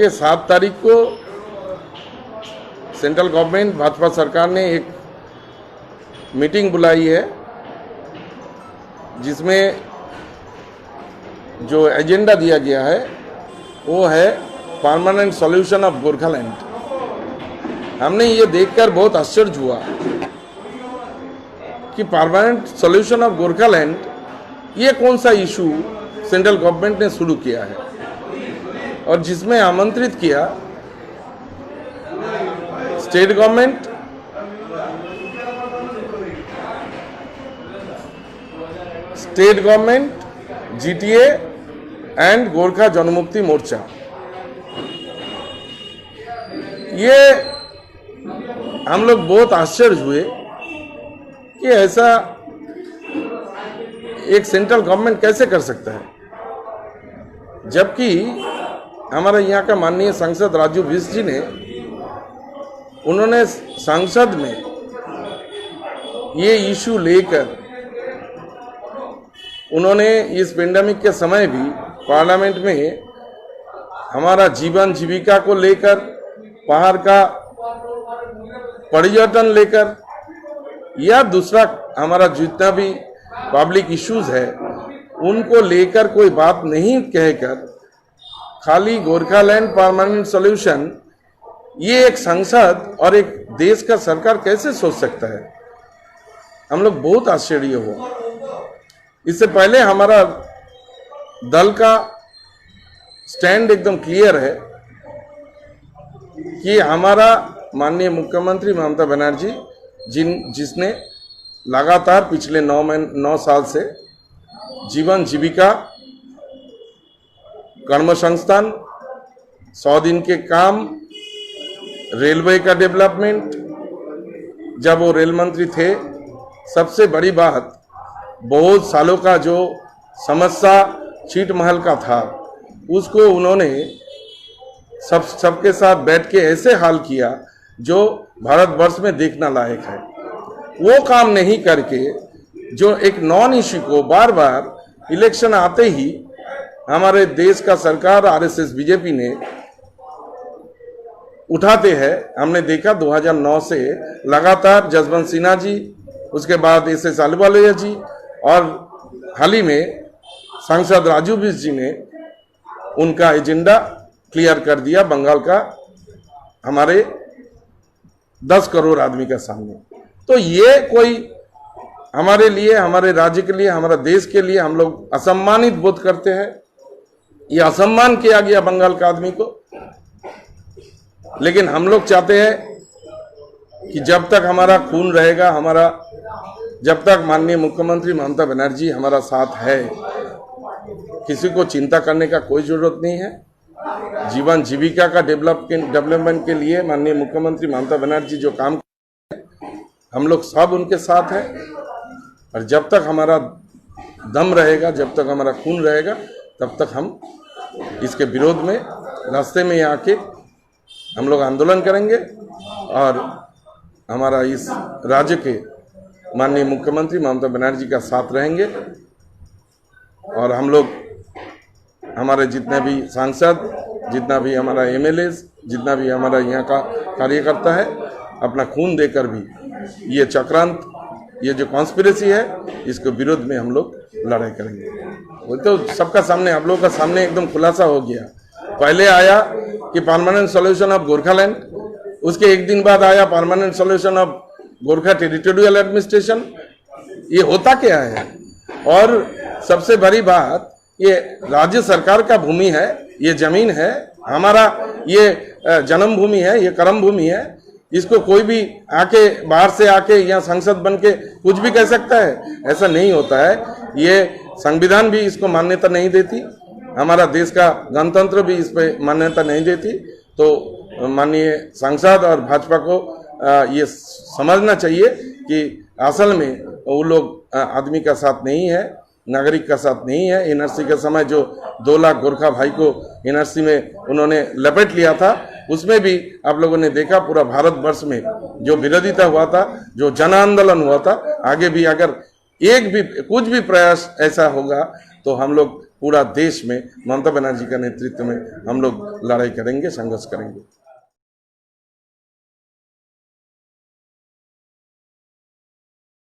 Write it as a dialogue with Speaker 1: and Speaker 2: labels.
Speaker 1: देखिए 7 तारीख को सेंट्रल गवर्नमेंट भाजपा सरकार ने एक मीटिंग बुलाई है जिसमें जो एजेंडा दिया गया है वो है परमानेंट सॉल्यूशन ऑफ गोरखालैंड। हमने ये देखकर बहुत आश्चर्य हुआ कि परमानेंट सॉल्यूशन ऑफ गोरखालैंड ये कौन सा इशू सेंट्रल गवर्नमेंट ने शुरू किया है और जिसमें आमंत्रित किया state government, GTA and Gorkha Janmukti Morcha. ये हम लोग बहुत आश्चर्य हुए कि ऐसा एक सेंट्रल गवर्नमेंट कैसे कर सकता है, जबकि हमारे यहाँ का माननीय सांसद राजू बिष्ट जी ने उन्होंने संसद में ये इशू लेकर उन्होंने इस पेंडेमिक के समय भी पार्लियामेंट में हमारा जीवन जीविका को लेकर, पहाड़ का पर्यटन लेकर या दूसरा हमारा जितना भी पब्लिक इश्यूज है उनको लेकर कोई बात नहीं कहकर खाली गोरखालैंड परमानेंट सॉल्यूशन ये एक संसद और एक देश का सरकार कैसे सोच सकता है। हम लोग बहुत आश्चर्य हुआ। इससे पहले हमारा दल का स्टैंड एकदम क्लियर है कि हमारा माननीय मुख्यमंत्री ममता बनर्जी जिसने लगातार पिछले 9 साल से जीवन जीविका, कर्म संस्थान, 100 दिन के काम, रेलवे का डेवलपमेंट, जब वो रेल मंत्री थे सबसे बड़ी बात बहुत सालों का जो समस्या चीट महल का था उसको उन्होंने सबके साथ बैठ के ऐसे हाल किया जो भारतवर्ष में देखना लायक है। वो काम नहीं करके जो एक नॉन इश्यू को बार बार इलेक्शन आते ही हमारे देश का सरकार आरएसएस बीजेपी ने उठाते हैं। हमने देखा 2009 से लगातार जसवंत सिन्हा जी, उसके बाद एस अहलुवालिया जी और हाल ही में सांसद राजू बिष्ट जी ने उनका एजेंडा क्लियर कर दिया बंगाल का हमारे 10 करोड़ आदमी का सामने। तो ये कोई हमारे लिए, हमारे राज्य के लिए, हमारा देश के लिए हम लोग असम्मानित बोध करते हैं। ये असम्मान किया गया बंगाल का आदमी को। लेकिन हम लोग चाहते हैं कि जब तक हमारा खून रहेगा, जब तक माननीय मुख्यमंत्री ममता बनर्जी हमारा साथ है, किसी को चिंता करने का कोई जरूरत नहीं है। जीवन जीविका का डेवलपमेंट के लिए माननीय मुख्यमंत्री ममता बनर्जी जो काम हम लोग सब उनके साथ हैं। और जब तक हमारा दम रहेगा, जब तक हमारा खून रहेगा, तब तक हम इसके विरोध में रास्ते में आके हम लोग आंदोलन करेंगे और हमारा इस राज्य के माननीय मुख्यमंत्री ममता बनर्जी का साथ रहेंगे। और हम लोग हमारे जितने भी सांसद, जितना भी हमारा एमएलएज, जितना भी हमारा यहाँ का कार्यकर्ता है, अपना खून देकर भी ये चक्रांत, ये जो कॉन्स्पिरेसी है, इसके विरोध में हम लोग लड़ाई करेंगे। वो तो सबका सामने, आप लोगों का सामने एकदम खुलासा हो गया। पहले आया कि परमानेंट सॉल्यूशन ऑफ गोरखालैंड, उसके एक दिन बाद आया permanent solution of Gorkha territorial administration. ये होता क्या है? और सबसे बड़ी बात, ये राज्य सरकार का भूमि है, ये जमीन है हमारा, ये जन्मभूमि है, ये कर्म भूमि है। इसको कोई भी आके बाहर से आके यहाँ सांसद बन के कुछ भी कह सकता है? ऐसा नहीं होता है। ये संविधान भी इसको मान्यता नहीं देती, हमारा देश का गणतंत्र भी इस पे मान्यता नहीं देती। तो माननीय सांसद और भाजपा को ये समझना चाहिए कि असल में वो लोग आदमी का साथ नहीं है, नागरिक का साथ नहीं है। एनआरसी के समय जो 2 लाख गोरखा भाई को एनआरसी में उन्होंने लपेट लिया था, उसमें भी आप लोगों ने देखा पूरा भारतवर्ष में जो विरोधिता हुआ था, जो जन आंदोलन हुआ था, आगे भी अगर एक भी कुछ भी प्रयास ऐसा होगा तो हम लोग पूरा देश में ममता बनर्जी के नेतृत्व में हम लोग लड़ाई करेंगे, संघर्ष करेंगे।